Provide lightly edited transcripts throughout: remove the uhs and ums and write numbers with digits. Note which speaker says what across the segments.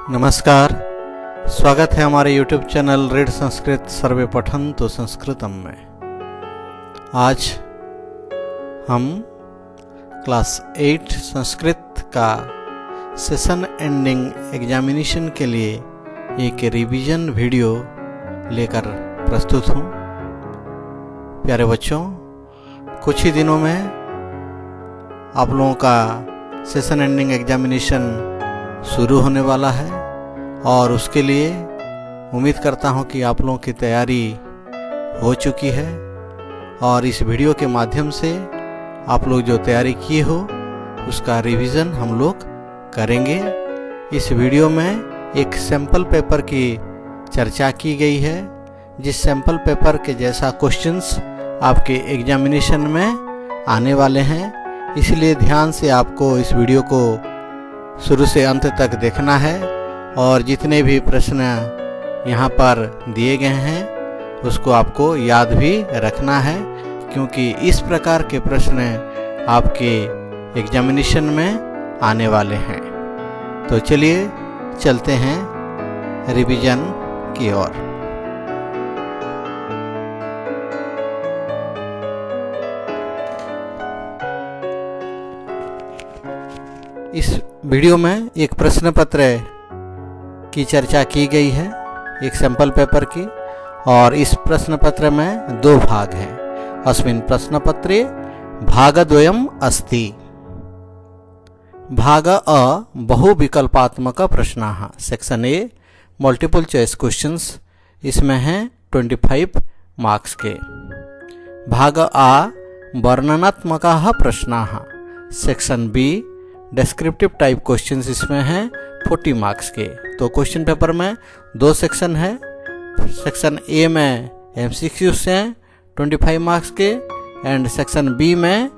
Speaker 1: नमस्कार, स्वागत है हमारे YouTube चैनल रीड संस्कृत सर्वे पठन्तु संस्कृतम में। आज हम क्लास 8 संस्कृत का सेशन एंडिंग एग्जामिनेशन के लिए एक रिवीजन वीडियो लेकर प्रस्तुत हूँ। प्यारे बच्चों, कुछ ही दिनों में आप लोगों का सेशन एंडिंग एग्जामिनेशन शुरू होने वाला है और उसके लिए उम्मीद करता हूं कि आप लोगों की तैयारी हो चुकी है और इस वीडियो के माध्यम से आप लोग जो तैयारी किए हो उसका रिवीजन हम लोग करेंगे। इस वीडियो में एक सैंपल पेपर की चर्चा की गई है, जिस सैंपल पेपर के जैसा क्वेश्चंस आपके एग्जामिनेशन में आने वाले हैं, इसलिए ध्यान से आपको इस वीडियो को शुरू से अंत तक देखना है और जितने भी प्रश्न यहाँ पर दिए गए हैं उसको आपको याद भी रखना है, क्योंकि इस प्रकार के प्रश्न आपके एग्जामिनेशन में आने वाले हैं। तो चलिए चलते हैं रिवीजन की ओर। इस वीडियो में एक प्रश्न पत्र की चर्चा की गई है, एक सैंपल पेपर की, और इस प्रश्न पत्र में दो भाग हैं। अस्मिन् प्रश्न पत्रे भागद्वयम् अस्ति। भाग अ बहुविकल्पात्मक प्रश्नाः, section A multiple choice questions, इसमें हैं 25 मार्क्स के। भाग आ वर्णनात्मकाः प्रश्नाः, section B descriptive type questions, इसमें हैं 40 मार्क्स के। तो क्वेश्चन पेपर में दो सेक्शन है। सेक्शन ए में एमसीक्यूज हैं 25 मार्क्स के एंड सेक्शन बी में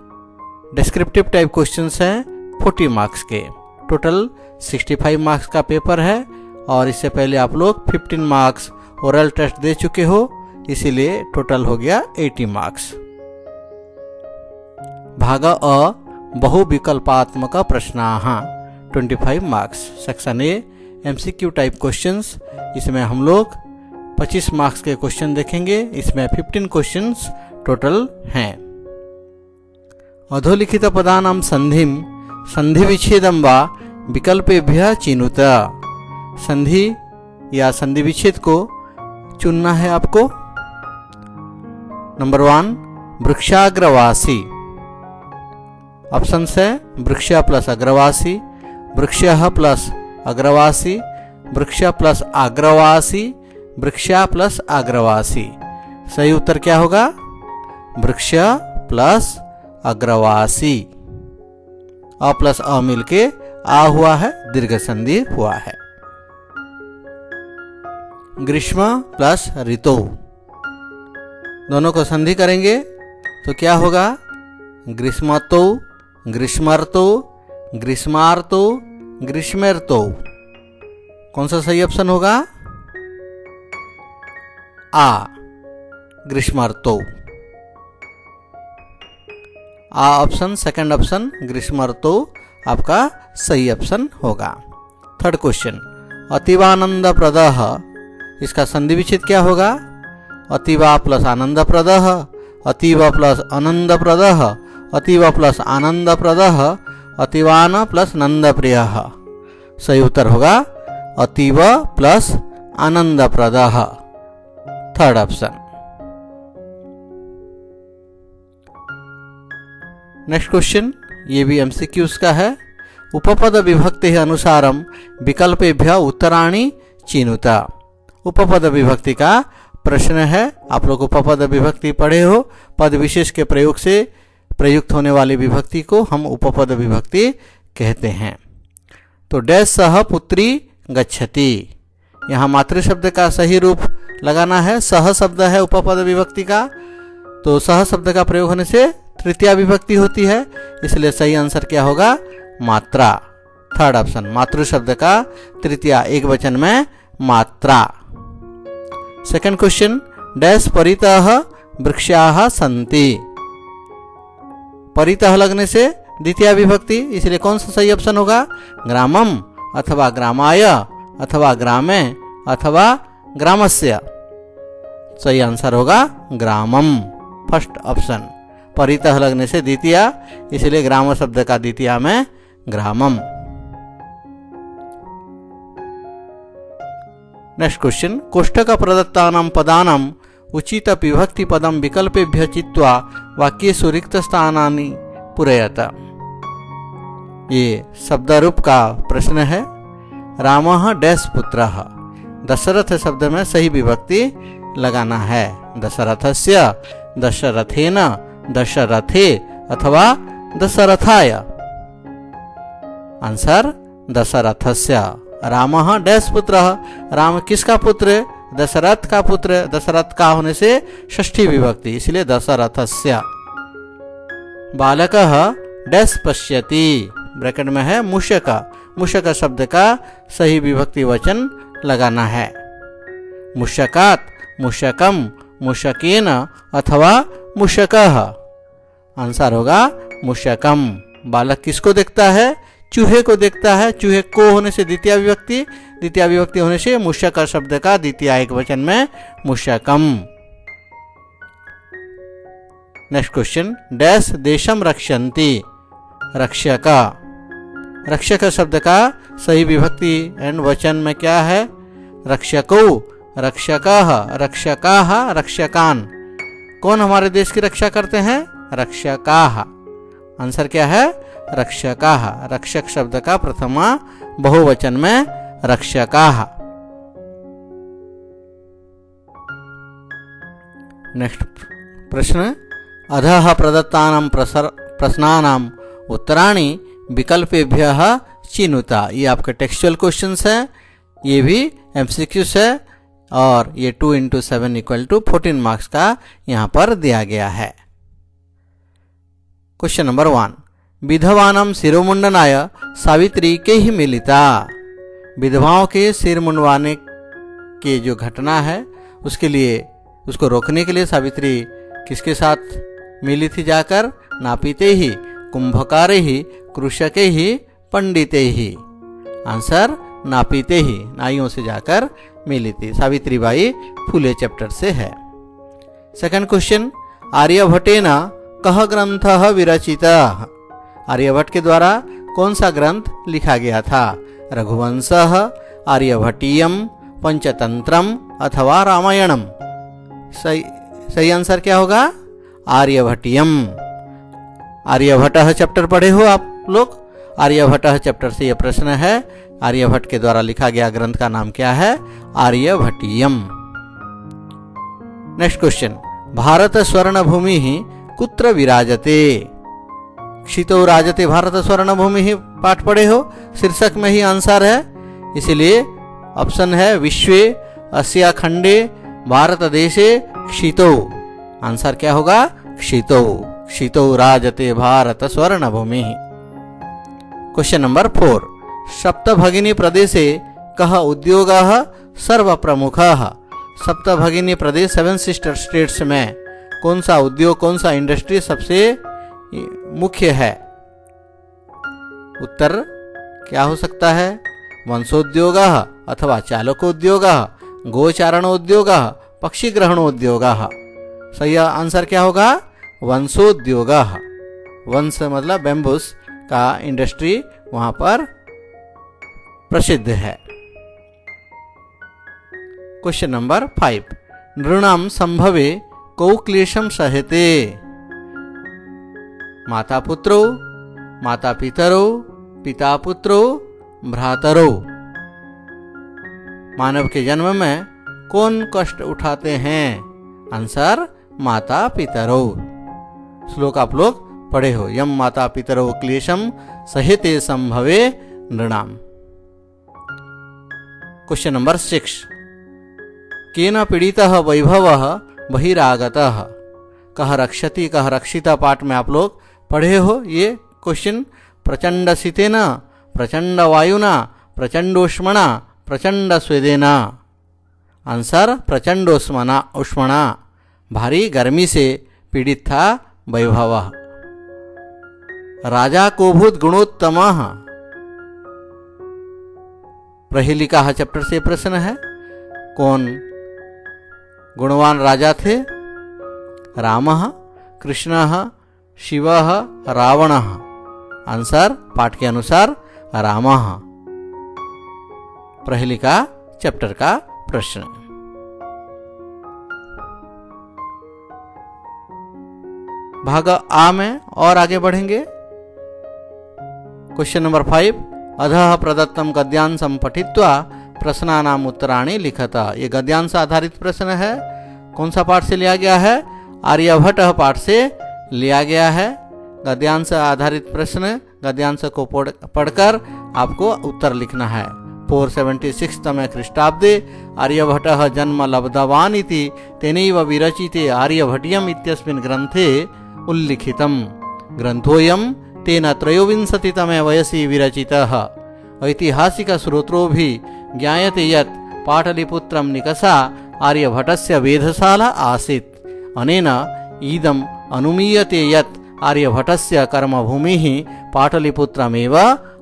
Speaker 1: डिस्क्रिप्टिव टाइप क्वेश्चंस हैं 40 मार्क्स के। टोटल 65 मार्क्स का पेपर है और इससे पहले आप लोग 15 मार्क्स ओरल टेस्ट दे चुके हो, इसीलिए टोटल हो गया 80 मार्क्स। भाग अ बहुविकल्पात्मक प्रश्नाः 25 marks. Section A MCQ type questions, इसमें हम लोग 25 मार्क्स के क्वेश्चन देखेंगे। इसमें 15 क्वेश्चंस टोटल हैं। अधोलिखित पदानां संधिं संधि विच्छेदं वा विकल्पेभ्यः चिनुत। संधि या संधि विच्छेद को चुनना है आपको। नंबर 1 वृक्षाग्रवासी। ऑप्शन है वृक्ष प्लस अग्रवासी, वृक्ष प्लस अग्रवासी, वृक्ष प्लस आग्रवासी, वृक्ष प्लस आग्रवासी। सही उत्तर क्या होगा? वृक्ष प्लस अग्रवासी। अ प्लस अ मिलके आ हुआ है, दीर्घ संधि हुआ है। ग्रीष्म प्लस ऋतु, दोनों को संधि करेंगे तो क्या होगा? ग्रीष्मतो, ग्रीष्मर्तो, ग्रीष्मार्तो, ग्रीष्मेर्तो। कौन सा सही ऑप्शन होगा? आ, ग्रीष्मर्तो। आ ऑप्शन, सेकंड ऑप्शन ग्रीष्मर्तो आपका सही ऑप्शन होगा। थर्ड क्वेश्चन अतीवानंदप्रदः, इसका संधि विच्छेद क्या होगा? अतीवा प्लस आनंदप्रदः, अतीव प्लस आनंदप्रदः, अतीव प्लस आनंदप्रदः, अतीवान प्लस नंदप्रियः। सही उत्तर होगा अतीव प्लस आनंदप्रदः, थर्ड ऑप्शन। नेक्स्ट क्वेश्चन, ये भी एमसीक्यूज का है। उपपद विभक्ति अनुसारम विकल्पेभ्यः उत्तराणि चिनुत। उपपद विभक्ति का प्रश्न है। आप लोग उपपद विभक्ति पढ़े हो, पद विशेष के प्रयोग से प्रयुक्त होने वाली विभक्ति को हम उपपद विभक्ति कहते हैं। तो डैश सह पुत्री गच्छति, यहाँ मातृ शब्द का सही रूप लगाना है। सह शब्द है उपपद विभक्ति का, तो सह शब्द का प्रयोग होने से तृतीया विभक्ति होती है, इसलिए सही आंसर क्या होगा? मात्रा, थर्ड ऑप्शन। मातृ शब्द का तृतीया एक वचन में मात्रा। सेकंड क्वेश्चन डैश परितः वृक्षाः सन्ति। परितः लगने से द्वितीय विभक्ति, इसलिए कौन सा सही ऑप्शन होगा? ग्रामम अथवा ग्रामाय अथवा ग्रामे अथवा ग्रामस्य। सही आंसर होगा ग्रामम, फर्स्ट ऑप्शन। परितः लगने से द्वितीया, इसलिए ग्राम शब्द का द्वितीया में ग्रामम। नेक्स्ट क्वेश्चन, कोष्ठक प्रदत्तानां पदानां उचित विभक्ति पदम विकल्पेभ्य चित्वा वाक्येषु रिक्त स्थानानि पूरयत। ये शब्द रूप का प्रश्न है। रामः डैश पुत्रः, दशरथ शब्द में सही विभक्ति लगाना है। दशरथस्य, दशरथेन, दशरथे अथवा दशरथाय। आंसर दशरथस्य। रामः डैश पुत्रः, राम किसका पुत्र? दशरथ का पुत्र। दशरथ का होने से षष्ठी विभक्ति, इसलिए दशरथस्य। बालकः डैश पश्यति, ब्रैकेट में है मूषक। मूषक शब्द का सही विभक्ति वचन लगाना है। मूषकात्, मूषकम, मूषकेन अथवा मूषकः। आंसर होगा मूषकम। बालक किसको देखता है? चूहे को देखता है। चूहे को होने से द्वितीय विभक्ति, द्वितीय विभक्ति होने से मूषक शब्द का द्वितीय एक वचन में मूषकम। नेक्स्ट क्वेश्चन, डैश देशम रक्षन्ति, रक्षक। रक्षक शब्द का सही विभक्ति एंड वचन में क्या है? रक्षको, रक्षकः, रक्षकाः, रक्षकान। कौन हमारे देश की रक्षा करते हैं? रक्षकाः। आंसर क्या है? रक्षकाः। रक्षक शब्द का प्रथमा बहुवचन में रक्षकाः। नेक्स्ट प्रश्न, अधः प्रदत्तानां प्रश्नानां उत्तराणि विकल्पेभ्यः चिनुता। ये आपके टेक्सचुअल क्वेश्चंस हैं, ये भी एमसीक्यूज है और ये 2 × 7 = 14 मार्क्स का यहाँ पर दिया गया है। क्वेश्चन नंबर 1, विधवानां शिरोमुंडनाय सावित्री के ही मिलिता। विधवाओं के सिर मुंडवाने की जो घटना है उसके लिए, उसको रोकने के लिए सावित्री किसके साथ मिली थी जाकर? नापीते ही, कुंभकारे ही, कृषके ही, पंडिते ही। आंसर नापीते ही, नाइयों से जाकर मिली थी। सावित्री बाई फुले चैप्टर से है। सेकंड क्वेश्चन, आर्यभट्टेन कः ग्रंथः विरचितः। आर्यभट्ट के द्वारा कौन सा ग्रंथ लिखा गया था? रघुवंशः, आर्यभट्टीयम, पंचतंत्रम अथवा रामायणम। सही आंसर क्या होगा? आर्यभट्टीयम। आर्यभट्टः चैप्टर पढ़े हो आप लोग? आर्यभट्टः चैप्टर से यह प्रश्न है। आर्यभट्ट के द्वारा लिखा गया ग्रंथ का नाम क्या है? आर्यभट्टीयम। नेक्स्ट क्वेश्चन, भारत स्वर्णभूमि कुत्र विराजते। क्षितो राजते भारत स्वर्णभूमि पाठ पढ़े हो, शीर्षक में ही आंसर है, इसलिए ऑप्शन है विश्वे अस्या खंडे भारत देशे क्षितो। आंसर क्या होगा? क्षितो। क्षितो राजते भारत स्वर्णभूमि। क्वेश्चन नंबर 4, सप्तभगिनी प्रदेशे कः उद्योगः सर्वप्रमुखः। सप्तभगिनी प्रदेश 7 सिस्टर स्टेट्स में कौन सा उद्योग, कौन सा इंडस्ट्री सबसे मुख्य है? उत्तर क्या हो सकता है? वंशोद्योगः अथवा चालकोद्योगः, गोचारणोद्योगः, पक्षीग्रहणोद्योगः। सही आंसर क्या होगा? वंशोद्योगः। वंश मतलब बैम्बूस का इंडस्ट्री वहां पर प्रसिद्ध है। क्वेश्चन नंबर 5, नृणां संभवे कौ क्लेशं सहते। माता पुत्रो, माता पितरो, पिता पुत्रो, भ्रातरो। मानव के जन्म में कौन कष्ट उठाते हैं? आंसर माता पितरो। श्लोक आप लोग पढ़े हो, यम माता पितरो क्लेशम सहिते संभवे नृणाम। क्वेश्चन नंबर 6, केन पीड़ितः वैभवः बहिरागतः। कः रक्षति कः रक्षिता पाठ में आप लोग पढ़े हो ये क्वेश्चन। प्रचंड शीतेन, प्रचंड वायुना, प्रचंडोष्मणा, प्रचंड स्वेदेना। आंसर प्रचंडोष्मणा। भारी गर्मी से पीड़ित था वैभव। राजा को भूत गुणोत्तमः। प्रहेलिका चैप्टर से प्रश्न है। कौन गुणवान राजा थे? रामः, कृष्णः, शिवः, रावणः। आंसर पाठ के अनुसार रामः। प्रहेलिका चैप्टर का प्रश्न। भाग आ में और आगे बढ़ेंगे। क्वेश्चन नंबर 5, अधः प्रदत्तम गद्यांशं पठित्वा प्रश्नानाम उत्तराणि लिखत। ये गद्यांश आधारित प्रश्न है। कौन सा पाठ से लिया गया है? आर्यभट्ट पाठ से लिया गया है। गद्यांश आधारित प्रश्न, गद्यांश को पढ़कर आपको उत्तर लिखना है। 476 तमे ख्रीष्टाब्दे आर्यभट्टः जन्म लब्धवान् इति तेनैव विरचिते आर्यभट्टीयम् इत्यस्मिन् ग्रन्थे उल्लिखितम्। ग्रन्थोऽयं तेन 23 तमे वयसि विरचितः। ऐतिहासिकस्रोतोभिः ज्ञायते यत् पाटलिपुत्रं निकषा आर्यभट्टस्य वेधशाला आसीत्। अनेन इदम् अनुमीयते यत् आर्यभट्टस्य कर्मभूमिः पाटलिपुत्रमेव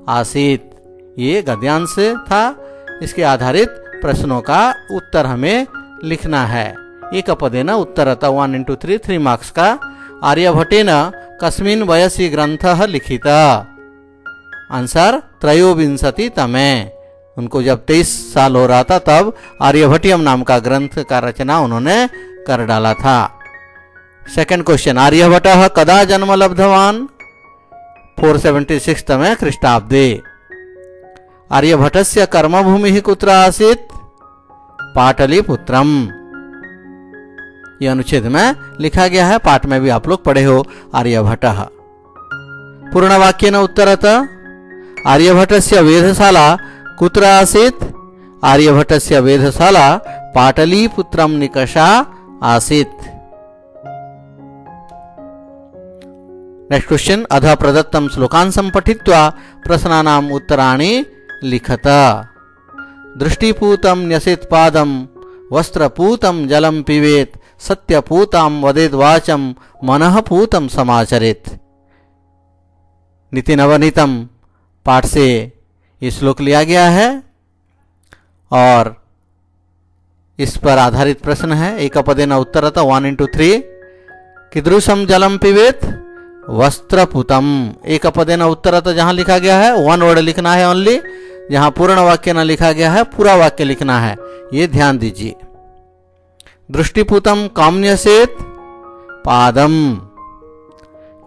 Speaker 1: आसीत्। ये गद्यांश था। इसके आधारित प्रश्नों का उत्तर हमें लिखना है। एक पदेन उत्तरत 1 into 3 3 मार्क्स का। आर्यभट्टेन कस्मिन् वयसि ग्रंथः लिखितः? आंसर 23 तमे। उनको जब 23 साल हो रहा था तब आर्यभट्टियम नाम का ग्रंथ का रचना उन्होंने कर डाला था। सेकंड क्वेश्चन, आर्यभट्टः कदा जन्म लब्धवान्? 476 तमे ख्रीष्टाब्दे। आर्यभट्टस्य कर्मभूमिः कुत्र आसीत्? पाटलिपुत्रम्। ये अनुच्छेद में लिखा गया है। पाठ में भी आप लोग पढ़े हो आर्यभट्टः। पूर्ण वाक्येन उत्तरत। आर्यभट्टस्य वेधशाला कुत्र आसीत्? आर्यभट्टस्य वेधशाला पाटलिपुत्रं निकषा आसीत्। नेक्स्ट क्वेश्चन, अधः प्रदत्तं श्लोकांशं पठित्वा प्रश्नानाम् उत्तराणि लिखत। दृष्टिपूतं न्यसेत् पादं, वस्त्रपूतं जलं पिबेत्, सत्यपूतां वदेद् वाचं, मनःपूतं समाचरेत्। निति नवनीतम पाठ से ये श्लोक लिया गया है और इस पर आधारित प्रश्न है। एकपदेन उत्तरत 1 into 3। कीदृशं जलं पिबेत्? वस्त्रपूतम। एकपदेन उत्तरत जहां लिखा गया है 1 वर्ड लिखना है ओनली। जहां पूर्ण वाक्य न लिखा गया है पूरा वाक्य लिखना है। ये ध्यान दीजिए। दृष्टिपूतं कां न्यसेत्? पादम।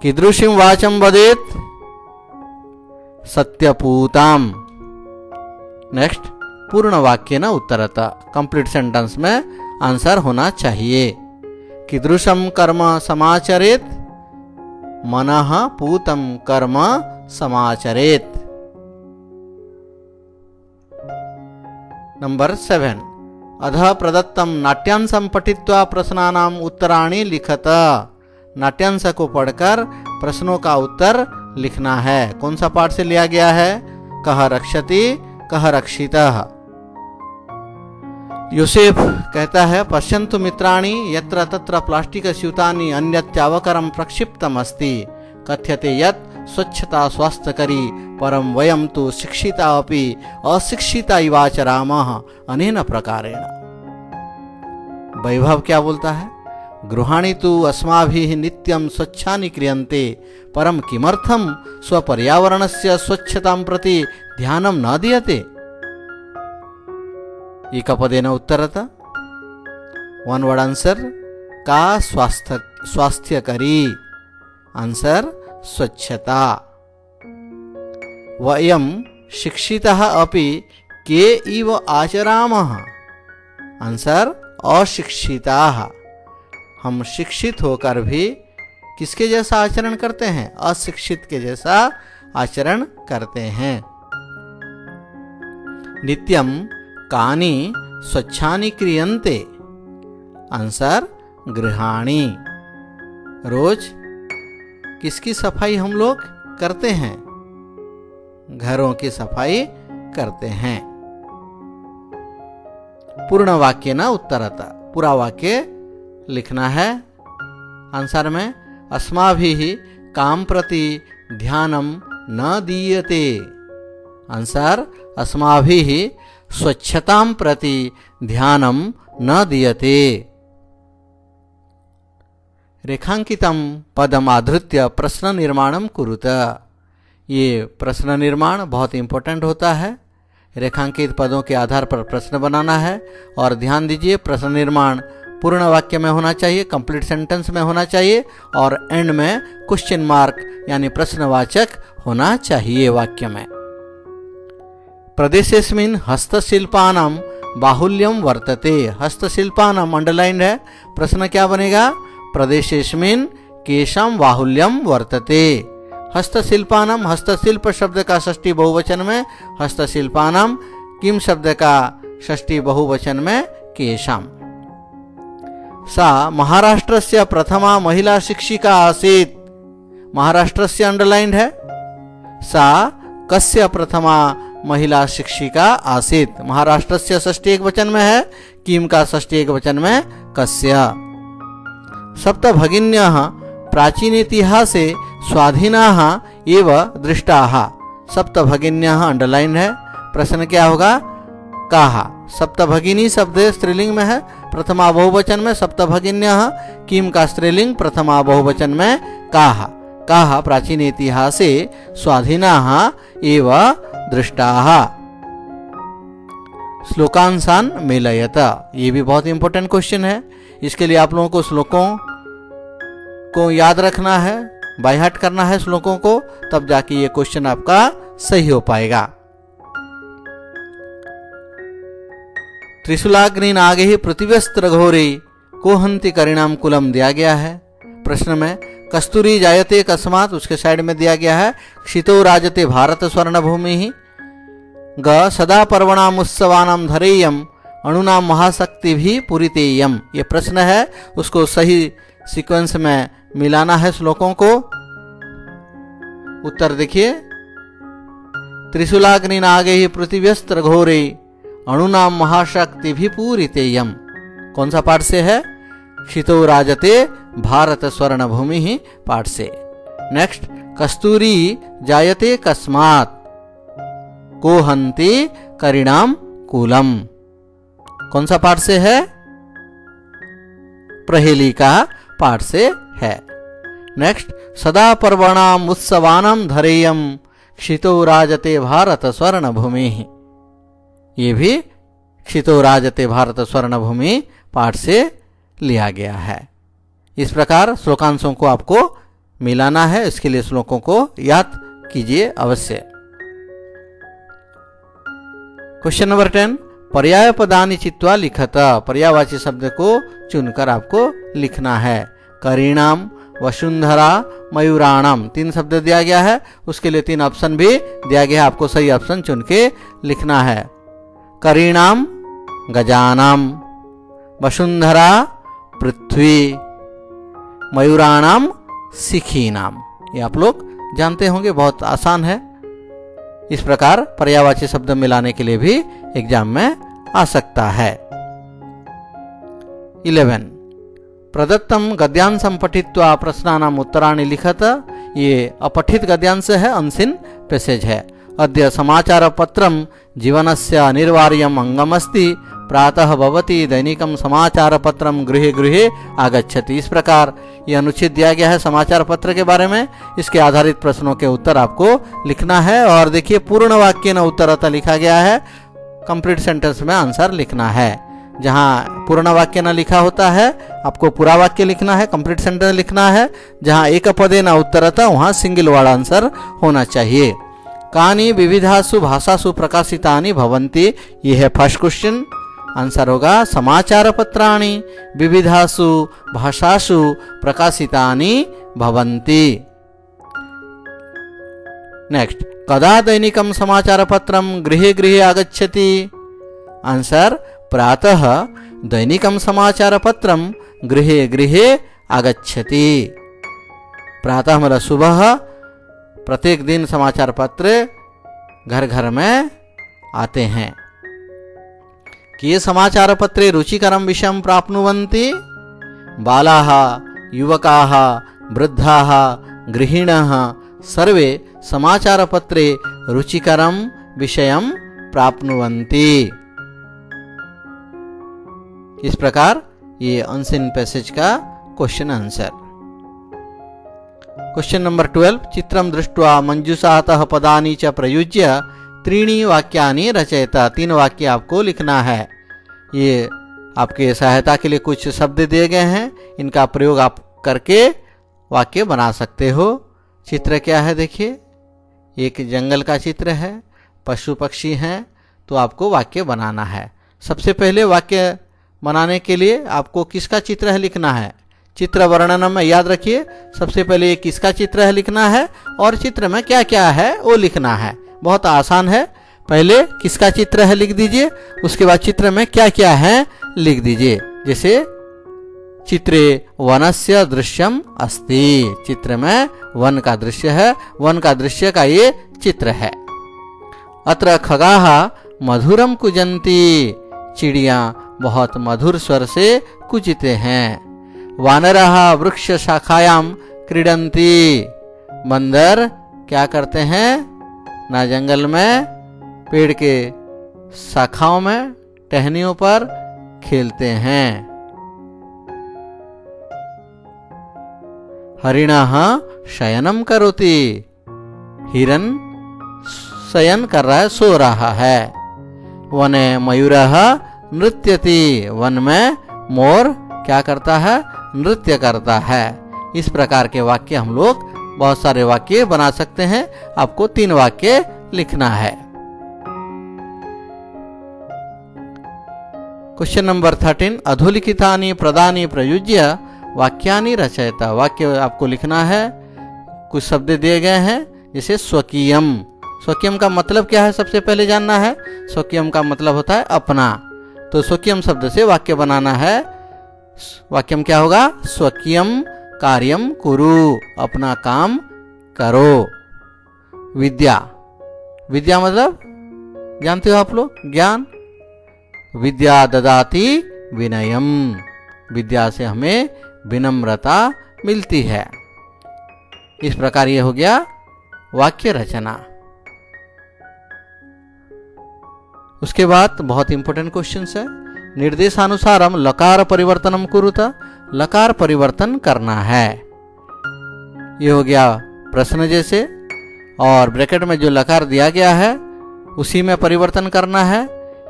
Speaker 1: कीदृशीं वाचं वदेत्? सत्यपूतां। नेक्स्ट, पूर्ण वाक्य न उत्तरत। कंप्लीट सेंटेंस में आंसर होना चाहिए। कीदृशं कर्म समाचरेत्? मनः पूतं कर्म समाचरेत्। नंबर 7, अधः प्रदत्तं नाट्यांशं पठित्वा प्रश्नानाम् उत्तराणि लिखत। नाट्यांश को पढ़कर प्रश्नों का उत्तर लिखना है। कौन सा पाठ से लिया गया है? कः रक्षति, कः रक्षितः। यूसेफ कहता है, पश्यन्तु मित्राणि यत्र तत्र प्लास्टिक स्यूतानि अन्यत्यावकरं प्रक्षिप्तम् अस्ति। कथ्यते यत् स्वच्छता स्वास्थ्यकरी, परम वयं तु शिक्षिता अपि अशिक्षिता इवाचरामः अनेन प्रकारेण। वैभव क्या बोलता है? गृहाणि तु अस्माभिः नित्यं स्वच्छानि क्रियन्ते, परम किमर्थं स्वपर्यावरणस्य स्वच्छतां प्रति ध्यानं न दीयते। एकपदेन उत्तरत। 1 वर्ड आंसर, का स्वास्थ्यकरी। आंसर स्वच्छता। वयं शिक्षितः अपि के इव आचरामः। आंसर अशिक्षिताः। हम शिक्षित होकर भी किसके जैसा आचरण करते हैं? अशिक्षित के जैसा आचरण करते हैं। नित्यं कानि स्वच्छानि क्रियन्ते। आंसर गृहाणि। रोज किसकी सफाई हम लोग करते हैं? घरों की सफाई करते हैं। पूर्ण वाक्य न उत्तरता। पूरा वाक्य लिखना है। आंसर में अस्माभिः काम प्रति ध्यानं न दीयते। आंसर अस्माभिः स्वच्छतां प्रति ध्यानं न दीयते। रेखांकितं पदम आधृत्य प्रश्न निर्माणं कुरुत। ये प्रश्न निर्माण बहुत इंपॉर्टेंट होता है। रेखांकित पदों के आधार पर प्रश्न बनाना है और ध्यान दीजिए प्रश्न निर्माण पूर्ण वाक्य में होना चाहिए, कंप्लीट सेंटेंस में होना चाहिए और एंड में क्वेश्चन मार्क यानी प्रश्नवाचक होना चाहिए वाक्य में। प्रदेशेस्मिन् हस्तशिल्पानां बाहुल्यं वर्तते। हस्तशिल्पानां अंडरलाइंड है। प्रश्न क्या बनेगा? प्रदेशेस्मिन् केषां बाहुल्यं वर्तते। हस्तशिल्पानां, हस्तशिल्प शब्द का षष्ठी बहुवचन में हस्तशिल्पानां, किम शब्द का षष्ठी बहुवचन में केषां। सा महाराष्ट्रस्य प्रथमा महिला शिक्षिका आसीत्। महाराष्ट्रस्य अंडरलाइंड है। सा कस्य प्रथमा महिला शिक्षिका आसीत्। महाराष्ट्रस्य षष्ठी एकवचन में है, किम का षष्ठी एकवचन में कस्य। सप्तभगिन्यः प्राचीन इतिहासे स्वाधीनाः एव दृष्टाः। सप्तभगिन्यः अंडरलाइन है। प्रश्न क्या होगा? काः। सप्तभगिनी शब्द स्त्रीलिंग में है, प्रथमा बहुवचन में सप्तभगिन्यः, किम का स्त्रीलिंग प्रथमा बहुवचन में काः। काः प्राचीन इतिहासे स्वाधीनाः एव दृष्टाः। श्लोकांशान मेलयत। ये भी बहुत इंपॉर्टेंट क्वेश्चन है। इसके लिए आप लोगों को श्लोकों को याद रखना है, बाय हार्ट करना है श्लोकों को, तब जाके ये क्वेश्चन आपका सही हो पाएगा। त्रिशूलाग्नि नागे ही पृथ्व्यस्त्र घोरे को हंति करिणाम कुलम दिया गया है। प्रश्न में कस्तूरी जायते कस्मात, उसके साइड में दिया गया है क्षितो राजते भारत स्वर्ण भूमि ही। ग सदा पर्वणाम उत्सवानाम धरेयम अणुनाम महाशक्ति भी पूरितेयम। ये प्रश्न है, उसको सही सीक्वेंस में मिलाना है श्लोकों को। उत्तर देखिए, त्रिशूलाग्नि नागे ही पृथ्व्यस्त्र घोरे अणुनाम महाशक्ति भी पूरितेयम। कौन सा पाठ से है? क्षितो राजते भारत स्वर्ण भूमि ही पाठ से। नेक्स्ट, कस्तूरी जायते कस्मात को हंति करिणाम कूलम। कौन सा पाठ से है? प्रहेली का पाठ से है। नेक्स्ट, सदा पर्वणाम उत्सवानाम धरेयम क्षितो राजते भारत स्वर्ण भूमि। ये भी क्षितो राजते भारत स्वर्ण भूमि पाठ से लिया गया है। इस प्रकार श्लोकांशों को आपको मिलाना है। इसके लिए श्लोकों को याद कीजिए अवश्य। क्वेश्चन नंबर 10, पर्याय पदानि चित्वा लिखत। पर्यायवाची शब्द को चुनकर आपको लिखना है। करीणाम, वसुंधरा, मयूराणाम, 3 शब्द दिया गया है। उसके लिए 3 ऑप्शन भी दिया गया है। आपको सही ऑप्शन चुन के लिखना है। करीणाम गजानाम, वसुंधरा पृथ्वी, मयूराणाम शिखीनाम। ये आप लोग जानते होंगे, बहुत आसान है। इस प्रकार पर्यायवाची शब्द मिलाने के लिए भी एग्जाम में आ सकता है। 11, प्रदत्तम गद्यांशं पठित्वा प्रश्नानाम उत्तराणि लिखत। ये अपठित गद्यांश है, अनसीन पैसेज है। अद्य समाचार पत्रम जीवनस्य अनिवार्यम अंगमस्ति, प्रातः भवति दैनिकम समाचार पत्रम गृहे गृहे आगच्छति। इस प्रकार ये अनुच्छेद दिया गया है समाचार पत्र के बारे में। इसके आधारित प्रश्नों के उत्तर आपको लिखना है। और देखिए, पूर्ण वाक्य न उत्तरतः लिखा गया है, कंप्लीट सेंटेंस में आंसर लिखना है। जहाँ पूर्ण वाक्य न लिखा होता है, आपको पूरा वाक्य लिखना है, कंप्लीट सेंटेंस लिखना है। जहाँ एक पदे न उत्तरतः, वहाँ सिंगल वर्ड आंसर होना चाहिए। कानि विविधासु भाषासु प्रकाशितानि भवन्ति। ये है फर्स्ट क्वेश्चन। आंसर होगा समाचार पत्राणि विविधासु भाषासु प्रकाशितानि भवन्ति। नेक्स्ट, कदा दैनिकं समाचार पत्रम गृहे गृहे आगच्छति। आंसर, प्रातः दैनिकं समाचार पत्रम गृहे गृहे आगच्छति। प्रातः मतलब सुबह, प्रत्येक दिन समाचार पत्र घर घर में आते हैं। कि ये समाचार पत्रे रुचिकरं विषयं प्राप्नुवन्ति। बालाः, युवकाः, वृद्धाः, गृहिणः सर्वे समाचार पत्रे रुचिकरं विषयम प्राप्नुवन्ति। इस प्रकार ये अनसीन पैसेज का क्वेश्चन आंसर। क्वेश्चन नंबर 12, चित्रम दृष्ट्वा मंजूषातः पदानि च प्रयुज्य त्रीणि वाक्यानि रचयत। 3 वाक्य आपको लिखना है। ये आपके सहायता के लिए कुछ शब्द दिए गए हैं, इनका प्रयोग आप करके वाक्य बना सकते हो। चित्र क्या है देखिए, एक जंगल का चित्र है, पशु पक्षी हैं, तो आपको वाक्य बनाना है। सबसे पहले वाक्य बनाने के लिए आपको किसका चित्र है लिखना है। चित्र वर्णन में याद रखिए, सबसे पहले ये किसका चित्र है लिखना है और चित्र में क्या क्या है वो लिखना है। बहुत आसान है। पहले किसका चित्र है लिख दीजिए, उसके बाद चित्र में क्या क्या है लिख दीजिए। जैसे चित्रे वनस्य दृश्यम अस्ति, चित्र में वन का दृश्य है, वन का दृश्य का ये चित्र है। अत्र खगाः मधुरम कुजन्ति, चिड़िया बहुत मधुर स्वर से कुजते हैं। वानरः वृक्ष शाखायाम क्रीडन्ति, बंदर क्या करते हैं ना जंगल में पेड़ के शाखाओं में टहनियों पर खेलते हैं। हरिणः शयनम करोति, हिरन शयन कर रहा है, सो रहा है। वने मयूरः नृत्यति, वन में मोर क्या करता है, नृत्य करता है। इस प्रकार के वाक्य हम लोग बहुत सारे वाक्य बना सकते हैं। आपको 3 वाक्य लिखना है। क्वेश्चन नंबर 13, अधोलिखितानि पदानि प्रयुज्य वाक्यानि रचयत। वाक्य आपको लिखना है, कुछ शब्द दिए गए हैं, जैसे स्वकीयम। स्वकीयम का मतलब क्या है सबसे पहले जानना है। स्वकीयम का मतलब होता है अपना, तो स्वकीयम शब्द से वाक्य बनाना है। वाक्यम क्या होगा, स्वकीयम कार्यम कुरु, अपना काम करो। विद्या, विद्या मतलब जानते हो आप लोग, ज्ञान। विद्या ददाति विनयम, विद्या से हमें विनम्रता मिलती है। इस प्रकार ये हो गया वाक्य रचना। उसके बाद बहुत इंपॉर्टेंट क्वेश्चन है, निर्देशानुसारम लकार परिवर्तनम कुरुत, लकार परिवर्तन करना है। ये हो गया प्रश्न जैसे, और ब्रैकेट में जो लकार दिया गया है उसी में परिवर्तन करना है।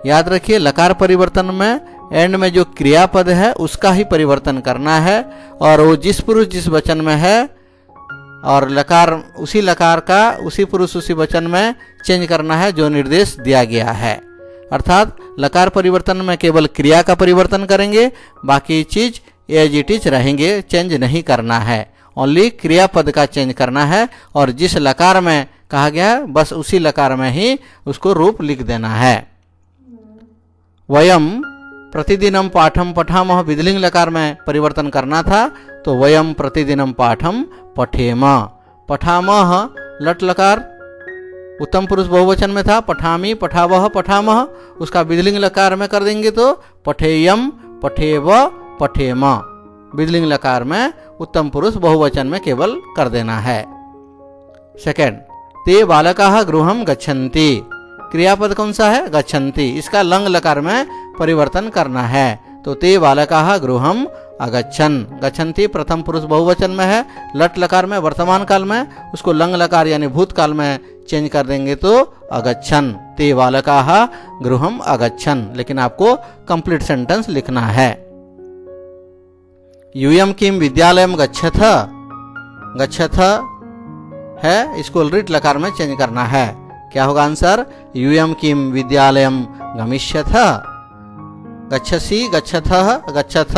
Speaker 1: याद रखिए, लकार परिवर्तन में एंड में जो क्रियापद है उसका ही परिवर्तन करना है, और वो जिस पुरुष जिस वचन में है और लकार उसी लकार का उसी पुरुष उसी वचन में चेंज करना है जो निर्देश दिया गया है। अर्थात लकार परिवर्तन में केवल क्रिया का परिवर्तन करेंगे, बाकी चीज एज इट इज रहेंगे, चेंज नहीं करना है। ओनली क्रियापद का चेंज करना है, और जिस लकार में कहा गया है बस उसी लकार में ही उसको रूप लिख देना है। वयम प्रतिदिनम पाठम पठामः, विधिलिंग लकार में परिवर्तन करना था, तो वयम प्रतिदिनम पाठम पठेम। पठामः लट लकार उत्तम पुरुष बहुवचन में था, पठामी पठावह पठामः, उसका विधिलिंग लकार में कर देंगे तो पठेयम पठेव पठेम। विधिलिंग लकार में उत्तम पुरुष बहुवचन में केवल कर देना है। सेकंड, ते बालकाः गृहं गच्छन्ति, क्रियापद कौन सा है, गच्छन्ति, इसका लंग लकार में परिवर्तन करना है, तो ते बालकाः गृहं अगच्छन्। गच्छन्ति प्रथम पुरुष बहुवचन में है, लट लकार में वर्तमान काल में, उसको लंग लकार यानी भूतकाल में चेंज कर देंगे तो अगच्छन्, ते बालकाः गृहं अगच्छन्। लेकिन आपको कंप्लीट सेंटेंस लिखना है। यूयम किम विद्यालयम गच्छथ, गच्छथ है, इसको लिट लकार में चेंज करना है। क्या होगा आंसर, यूयम किम विद्यालयम गमिष्यथ। गच्छसि गच्छथः गच्छथ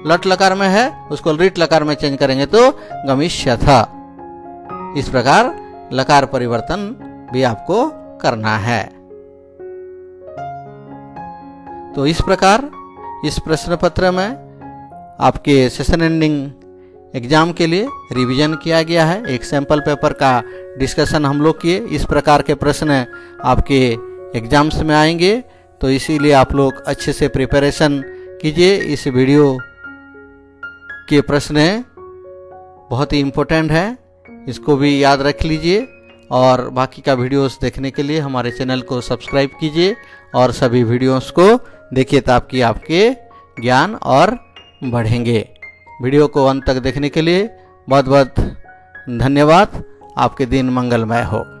Speaker 1: लट लकार में है, उसको लिट लकार में चेंज करेंगे तो गमिष्यथ। इस प्रकार लकार परिवर्तन भी आपको करना है। तो इस प्रकार इस प्रश्न पत्र में आपके सेशन एंडिंग एग्जाम के लिए रिवीजन किया गया है। एक सैंपल पेपर का डिस्कशन हम लोग किए। इस प्रकार के प्रश्न आपके एग्जाम्स में आएंगे, तो इसीलिए आप लोग अच्छे से प्रिपरेशन कीजिए। इस वीडियो के प्रश्न बहुत ही इम्पोर्टेंट है, इसको भी याद रख लीजिए और बाकी का वीडियोस देखने के लिए हमारे चैनल को सब्सक्राइब कीजिए और सभी वीडियोस को देखिए ताकि आपके ज्ञान और बढ़ेंगे। वीडियो को अंत तक देखने के लिए बहुत बहुत धन्यवाद। आपके दिन मंगलमय हो।